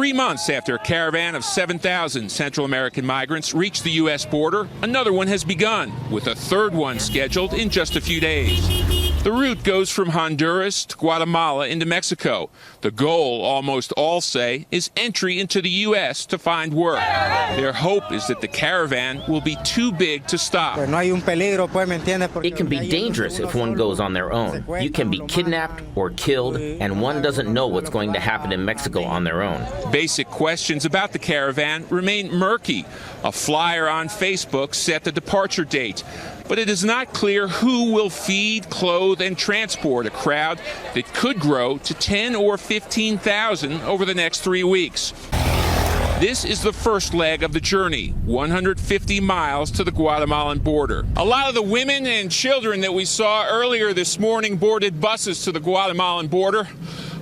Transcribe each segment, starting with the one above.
3 months after a caravan of 7,000 Central American migrants reached the U.S. border, another one has begun, with a third one scheduled in just a few days. The route goes from Honduras to Guatemala into Mexico. The goal, almost all say, is entry into the U.S. to find work. Their hope is that the caravan will be too big to stop. It can be dangerous if one goes on their own. You can be kidnapped or killed, and one doesn't know what's going to happen in Mexico on their own. Basic questions about the caravan remain murky. A flyer on Facebook set the departure date, but it is not clear who will feed, clothe, and transport a crowd that could grow to 10 or 15,000 over the next 3 weeks. This is the first leg of the journey, 150 miles to the Guatemalan border. A lot of the women and children that we saw earlier this morning boarded buses to the Guatemalan border.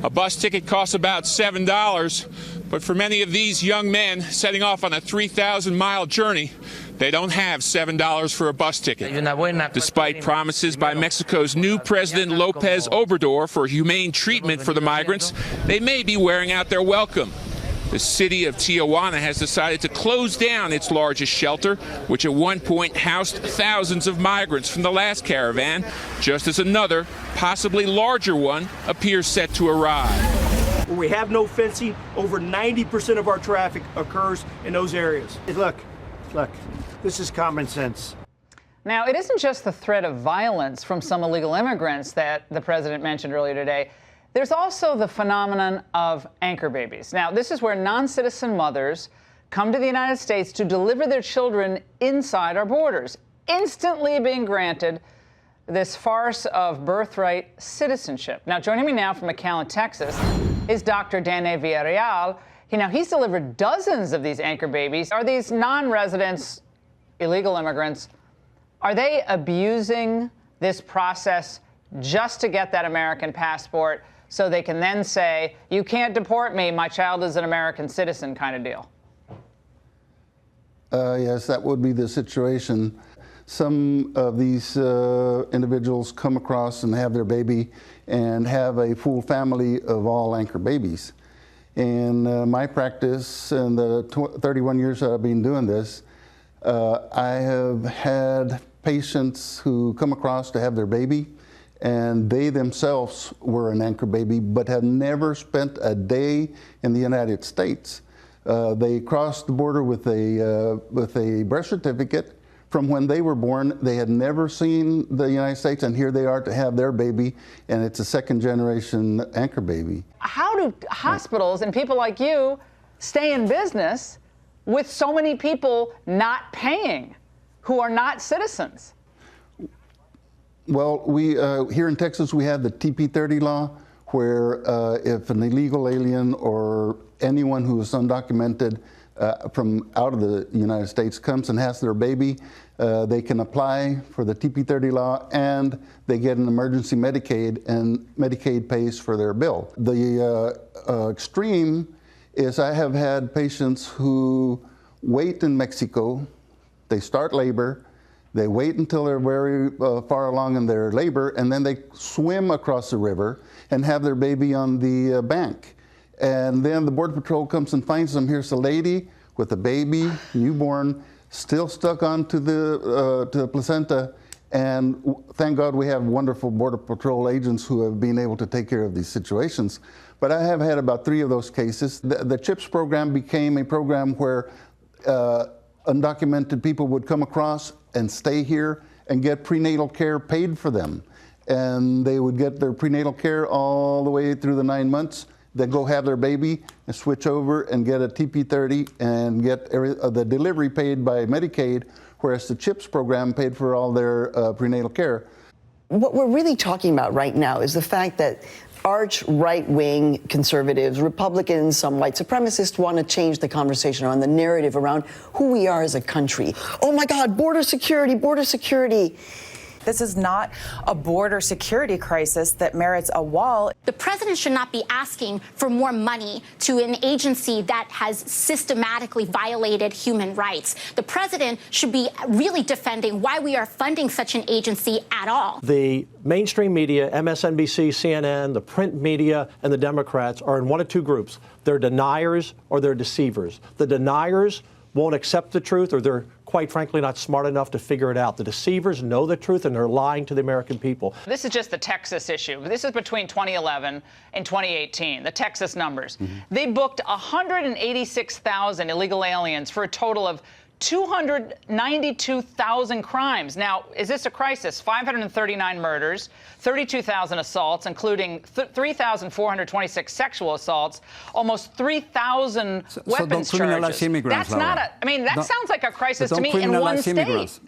A bus ticket costs about $7, but for many of these young men setting off on a 3,000-mile journey, they don't have $7 for a bus ticket. Despite promises by Mexico's new President Lopez Obrador for humane treatment for the migrants, they may be wearing out their welcome. The city of Tijuana has decided to close down its largest shelter, which at one point housed thousands of migrants from the last caravan, just as another, possibly larger one, appears set to arrive. Where we have no fencing, over 90% of our traffic occurs in those areas. Look, this is common sense. Now, it isn't just the threat of violence from some illegal immigrants that the president mentioned earlier today. There's also the phenomenon of anchor babies. Now, this is where non-citizen mothers come to the United States to deliver their children inside our borders, instantly being granted this farce of birthright citizenship. Now, joining me now from McAllen, Texas, is Dr. Dane Villarreal. He's delivered dozens of these anchor babies. Are these non-residents, illegal immigrants, are they abusing this process just to get that American passport so they can then say, you can't deport me, my child is an American citizen kind of deal? Yes, that would be the situation. Some of these individuals come across and have their baby and have a full family of all anchor babies. In my practice, in the 31 years that I've been doing this, I have had patients who come across to have their baby, and they themselves were an anchor baby, but have never spent a day in the United States. They crossed the border with a birth certificate. From when they were born, they had never seen the United States, and here they are to have their baby, and it's a second-generation anchor baby. How do hospitals and people like you stay in business with so many people not paying who are not citizens? Well, we here in Texas, we have the TP30 law, where if an illegal alien or anyone who is undocumented from out of the United States comes and has their baby, they can apply for the TP30 law, and they get an emergency Medicaid, and Medicaid pays for their bill. The extreme is I have had patients who wait in Mexico, they start labor, they wait until they're very far along in their labor, and then they swim across the river and have their baby on the bank. And then the Border Patrol comes and finds them. Here's a lady with a baby, newborn, still stuck onto to the placenta. And thank God we have wonderful Border Patrol agents who have been able to take care of these situations. But I have had about 3 of those cases. The CHIPS program became a program where undocumented people would come across and stay here and get prenatal care paid for them. And they would get their prenatal care all the way through the 9 months. Then go have their baby and switch over and get a TP30 and get the delivery paid by Medicaid, whereas the CHIPS program paid for all their prenatal care. What we're really talking about right now is the fact that arch right-wing conservatives, Republicans, some white supremacists want to change the conversation around the narrative around who we are as a country. Oh my God, border security, border security. This is not a border security crisis that merits a wall. The president should not be asking for more money to an agency that has systematically violated human rights. The president should be really defending why we are funding such an agency at all. The mainstream media, MSNBC, CNN, the print media, and the Democrats are in one of two groups. They're deniers or they're deceivers. The deniers won't accept the truth, or they're quite frankly not smart enough to figure it out. The deceivers know the truth and they're lying to the American people. This is just the Texas issue. This is between 2011 and 2018, the Texas numbers. They booked 186,000 illegal aliens for a total of 292,000 crimes. Now, is this a crisis? 539 murders, 32,000 assaults, including 3,426 sexual assaults, almost 3,000 weapons charges. Immigrants, that's not a, I mean, that sounds like a crisis to me in one state.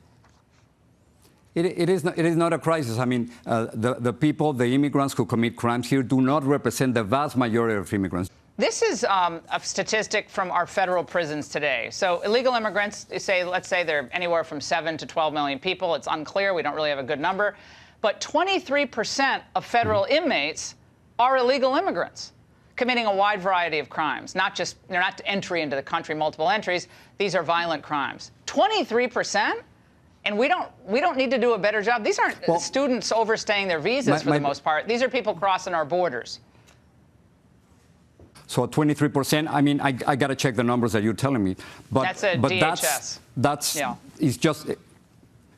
It is not a crisis. I mean, the people, the immigrants who commit crimes here do not represent the vast majority of immigrants. This is a statistic from our federal prisons today. So illegal immigrants, let's say they're anywhere from 7 to 12 million people. It's unclear. We don't really have a good number. But 23% of federal inmates are illegal immigrants committing a wide variety of crimes. They're not entry into the country, multiple entries. These are violent crimes. 23%? And we don't need to do a better job. These aren't students overstaying their visas for the most part. These are people crossing our borders. So 23%, I mean, I got to check the numbers that you're telling me. But, that's a DHS. It's just,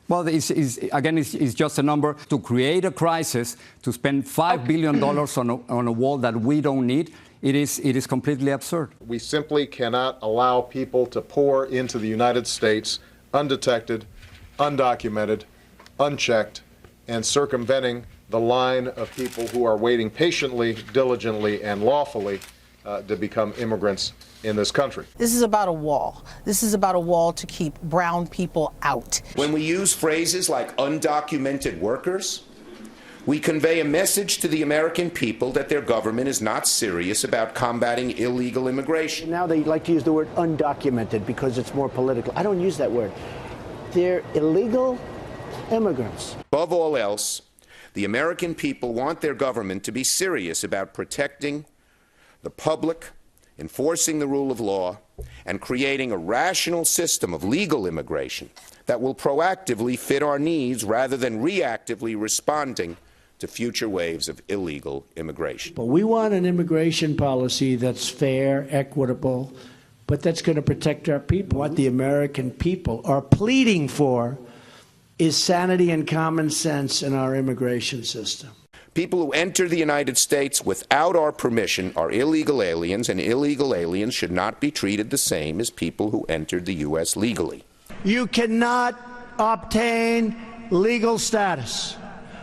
well, it's just a number. To create a crisis, to spend $5 billion on a wall that we don't need, it is completely absurd. We simply cannot allow people to pour into the United States undetected, undocumented, unchecked, and circumventing the line of people who are waiting patiently, diligently, and lawfully to become immigrants in this country. This is about a wall. This is about a wall to keep brown people out. When we use phrases like undocumented workers, we convey a message to the American people that their government is not serious about combating illegal immigration. Now they like to use the word undocumented because it's more political. I don't use that word. They're illegal immigrants. Above all else, the American people want their government to be serious about protecting the public, enforcing the rule of law, and creating a rational system of legal immigration that will proactively fit our needs rather than reactively responding to future waves of illegal immigration. But we want an immigration policy that's fair, equitable, but that's going to protect our people. What the American people are pleading for is sanity and common sense in our immigration system. People who enter the United States without our permission are illegal aliens, and illegal aliens should not be treated the same as people who entered the U.S. legally. You cannot obtain legal status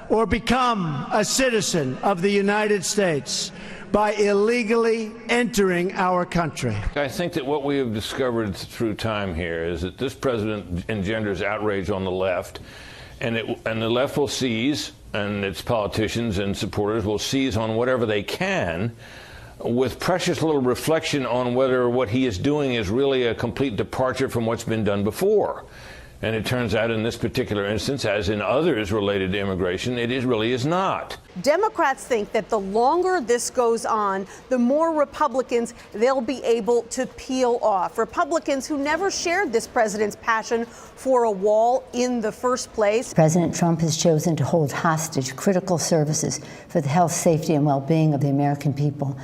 or become a citizen of the United States by illegally entering our country. I think that what we have discovered through time here is that this president engenders outrage on the left, and the left will seize, and its politicians and supporters will seize on whatever they can, with precious little reflection on whether what he is doing is really a complete departure from what's been done before. And it turns out in this particular instance, as in others related to immigration, it really is not. Democrats think that the longer this goes on, the more Republicans they'll be able to peel off. Republicans who never shared this president's passion for a wall in the first place. President Trump has chosen to hold hostage critical services for the health, safety, and well-being of the American people.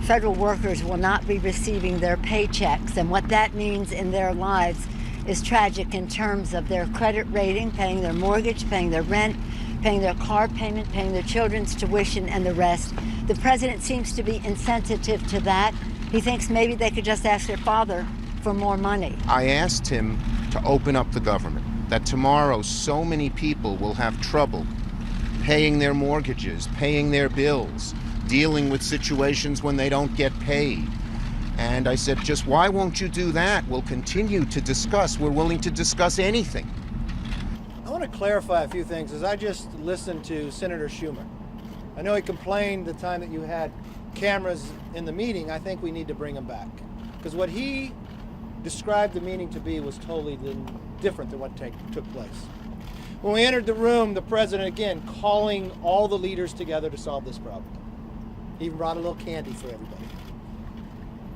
Federal workers will not be receiving their paychecks, and what that means in their lives is tragic in terms of their credit rating, paying their mortgage, paying their rent, paying their car payment, paying their children's tuition, and the rest. The president seems to be insensitive to that. He thinks maybe they could just ask their father for more money. I asked him to open up the government, that tomorrow so many people will have trouble paying their mortgages, paying their bills, dealing with situations when they don't get paid. And I said, just why won't you do that? We'll continue to discuss. We're willing to discuss anything. I want to clarify a few things as I just listened to Senator Schumer. I know he complained the time that you had cameras in the meeting. I think we need to bring him back. Because what he described the meeting to be was totally different than what took place. When we entered the room, the president, again, calling all the leaders together to solve this problem. He even brought a little candy for everybody.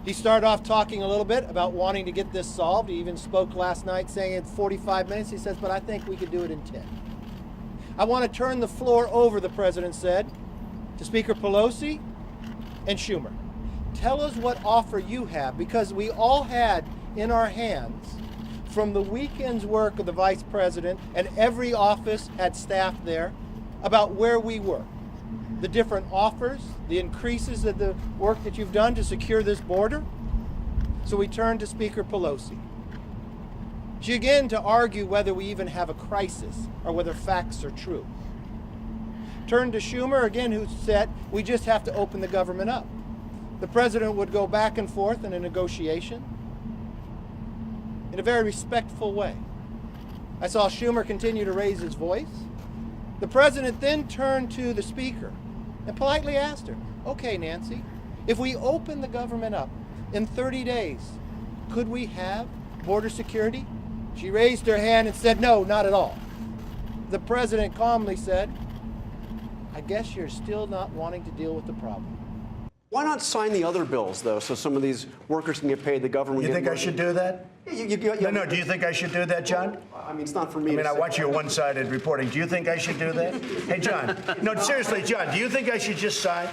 He started off talking a little bit about wanting to get this solved. He even spoke last night saying in 45 minutes, he says, but I think we could do it in 10. I want to turn the floor over, the president said, to Speaker Pelosi and Schumer. Tell us what offer you have, because we all had in our hands from the weekend's work of the vice president, and every office had staff there, about where we were. The different offers, the increases of the work that you've done to secure this border. So we turned to Speaker Pelosi. She began to argue whether we even have a crisis or whether facts are true. Turned to Schumer again, who said we just have to open the government up. The president would go back and forth in a negotiation in a very respectful way. I saw Schumer continue to raise his voice. The president then turned to the speaker and politely asked her, okay, Nancy, if we open the government up in 30 days, could we have border security? She raised her hand and said, no, not at all. The president calmly said, I guess you're still not wanting to deal with the problem. Why not sign the other bills, though, so some of these workers can get paid, the government You think I should do that? No, do you think I should do that, John? I mean, it's not for me. I mean, I watch your one-sided reporting. Do you think I should do that? Hey, John. No, seriously, John, do you think I should just sign?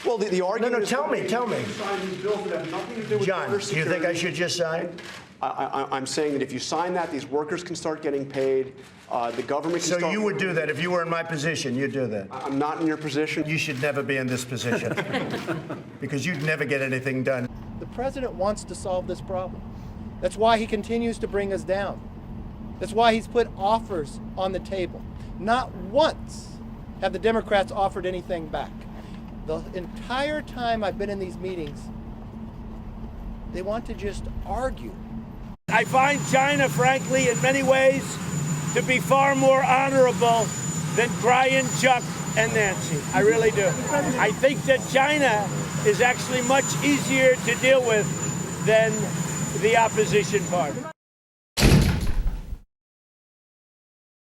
Well, the argument No, is... tell me. Sign these bills that have nothing to do with John, border do you think I security. should just sign? I'm saying that if you sign that, these workers can start getting paid. The government can So start... you would do that if you were in my position, you'd do that? I'm not in your position. You should never be in this position because you'd never get anything done. The president wants to solve this problem. That's why he continues to bring us down. That's why he's put offers on the table. Not once have the Democrats offered anything back. The entire time I've been in these meetings, they want to just argue. I find China, frankly, in many ways, to be far more honorable than Brian, Chuck, and Nancy. I really do. I think that China is actually much easier to deal with than the opposition party.